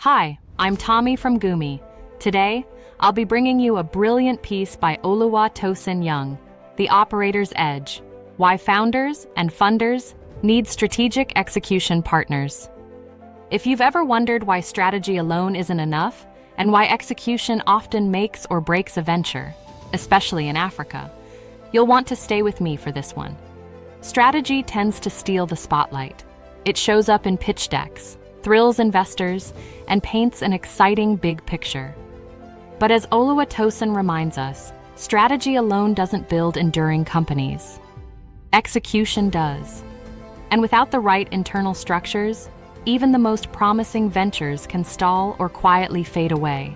Hi, I'm Tommy from Gumi. Today, I'll be bringing you a brilliant piece by Oluwatosin Young, The Operator's Edge: Why Founders and Funders Need Strategic Execution Partners. If you've ever wondered why strategy alone isn't enough, and why execution often makes or breaks a venture, especially in Africa, you'll want to stay with me for this one. Strategy tends to steal the spotlight. It shows up in pitch decks, thrills investors, and paints an exciting big picture. But as Oluwatosin reminds us, strategy alone doesn't build enduring companies. Execution does. And without the right internal structures, even the most promising ventures can stall or quietly fade away.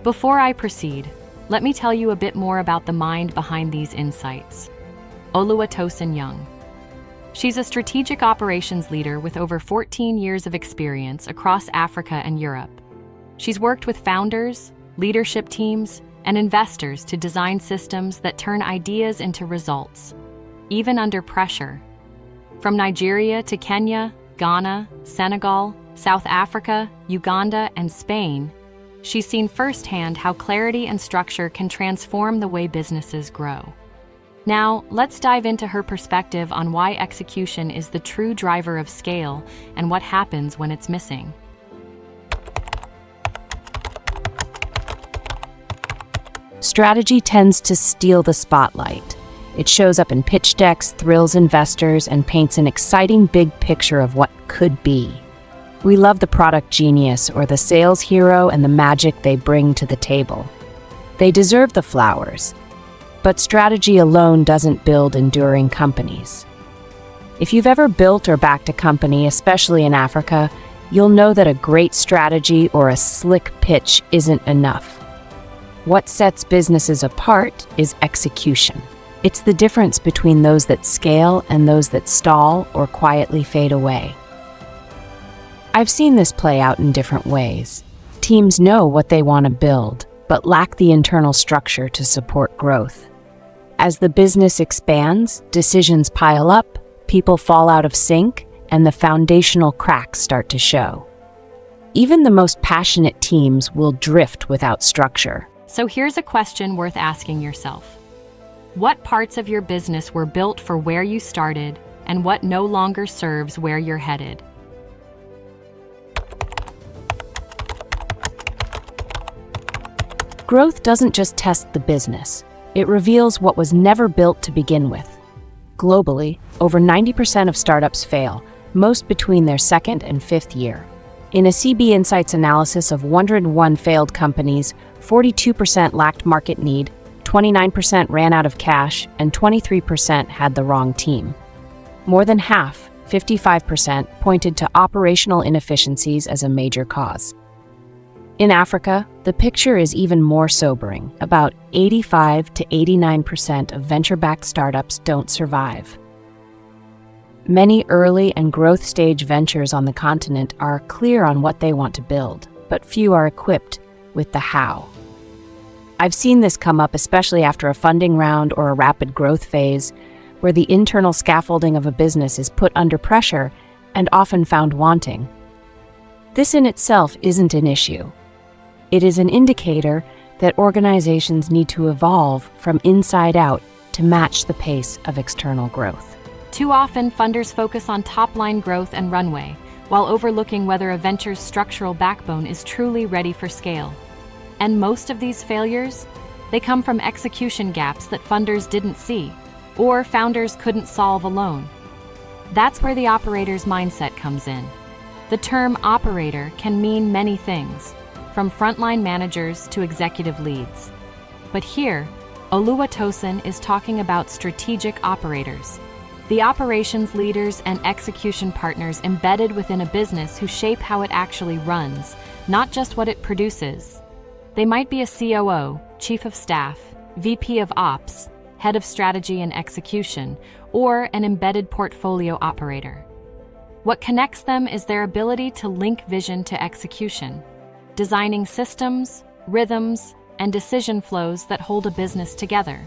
Before I proceed, let me tell you a bit more about the mind behind these insights. Oluwatosin Young. She's a strategic operations leader with over 14 years of experience across Africa and Europe. She's worked with founders, leadership teams, and investors to design systems that turn ideas into results, even under pressure. From Nigeria to Kenya, Ghana, Senegal, South Africa, Uganda, and Spain, she's seen firsthand how clarity and structure can transform the way businesses grow. Now, let's dive into her perspective on why execution is the true driver of scale and what happens when it's missing. Strategy tends to steal the spotlight. It shows up in pitch decks, thrills investors, and paints an exciting big picture of what could be. We love the product genius or the sales hero and the magic they bring to the table. They deserve the flowers. But strategy alone doesn't build enduring companies. If you've ever built or backed a company, especially in Africa, you'll know that a great strategy or a slick pitch isn't enough. What sets businesses apart is execution. It's the difference between those that scale and those that stall or quietly fade away. I've seen this play out in different ways. Teams know what they want to build, but lack the internal structure to support growth. As the business expands, decisions pile up, people fall out of sync, and the foundational cracks start to show. Even the most passionate teams will drift without structure. So here's a question worth asking yourself. What parts of your business were built for where you started, and what no longer serves where you're headed? Growth doesn't just test the business. It reveals what was never built to begin with. Globally, over 90% of startups fail, most between their second and fifth year. In a CB Insights analysis of 101 failed companies, 42% lacked market need, 29% ran out of cash, and 23% had the wrong team. More than half, 55%, pointed to operational inefficiencies as a major cause. In Africa, the picture is even more sobering. About 85 to 89% of venture-backed startups don't survive. Many early and growth stage ventures on the continent are clear on what they want to build, but few are equipped with the how. I've seen this come up especially after a funding round or a rapid growth phase, where the internal scaffolding of a business is put under pressure and often found wanting. This in itself isn't an issue. It is an indicator that organizations need to evolve from inside out to match the pace of external growth. Too often, funders focus on top-line growth and runway, while overlooking whether a venture's structural backbone is truly ready for scale. And most of these failures, they come from execution gaps that funders didn't see, or founders couldn't solve alone. That's where the operator's mindset comes in. The term operator can mean many things, from frontline managers to executive leads. But here, Oluwatosin is talking about strategic operators, the operations leaders and execution partners embedded within a business who shape how it actually runs, not just what it produces. They might be a COO, Chief of Staff, VP of Ops, Head of Strategy and Execution, or an embedded portfolio operator. What connects them is their ability to link vision to execution, designing systems, rhythms, and decision flows that hold a business together,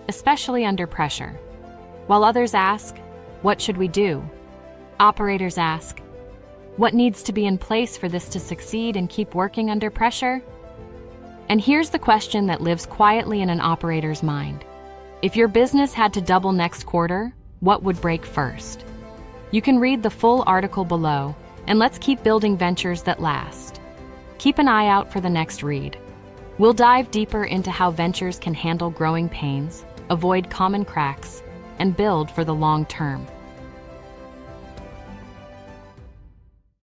especially under pressure. While others ask, "What should we do?" operators ask, What needs to be in place for this to succeed and keep working under pressure? And here's the question that lives quietly in an operator's mind. If your business had to double next quarter, what would break first? You can read the full article below, and let's keep building ventures that last. Keep an eye out for the next read. We'll dive deeper into how ventures can handle growing pains, avoid common cracks, and build for the long term.